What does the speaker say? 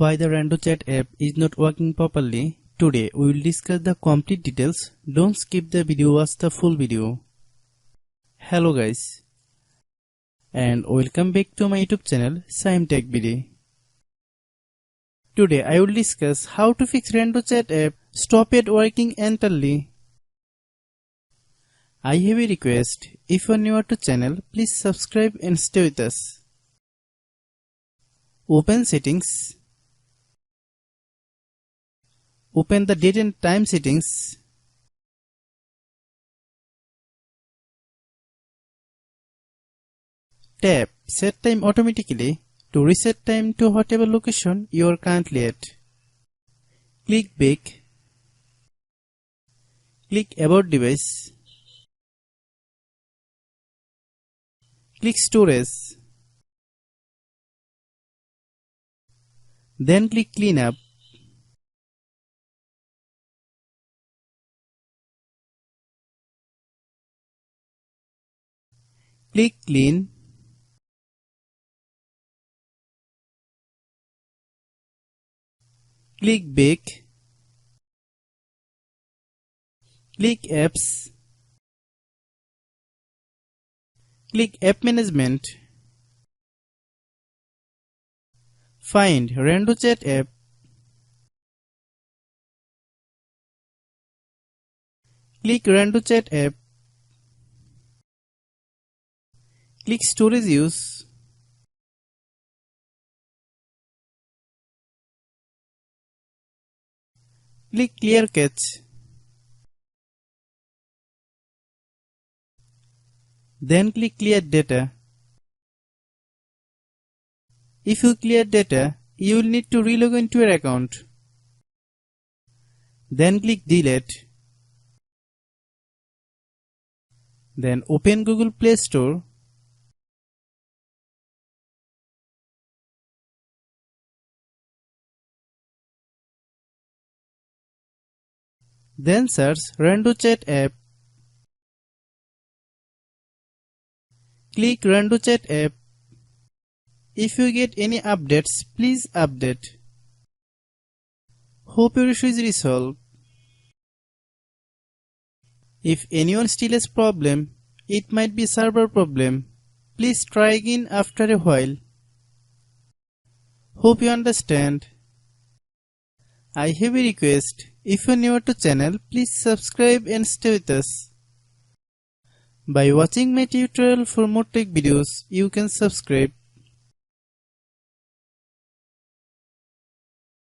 Why the RandoChat app is not working properly. Today we will discuss the complete details. Don't skip the video, watch the full video. Hello guys, and welcome back to my YouTube channel Shaem Tech Video. Today I will discuss how to fix RandoChat app stop it working entirely. I have a request. If you are new to channel, please subscribe and stay with us. Open settings. Open the date and time settings. Tap set time automatically to reset time to whatever location you are currently at. Click back. Click about device. Click storage. Then click cleanup. Click clean. Click back. Click apps. Click app management. Find RandoChat app. Click RandoChat app. Click storage use. Click clear cache. Then click clear data. If you clear data, you will need to relog into your account. Then click delete. Then open Google Play Store. Then search RandoChat app. Click RandoChat app. If you get any updates, please update. Hope your issue is resolved. If anyone still has problem, it might be server problem. Please try again after a while. Hope you understand. I have a request. If you are new to channel, please subscribe and stay with us. By watching my tutorial for more tech videos, you can subscribe.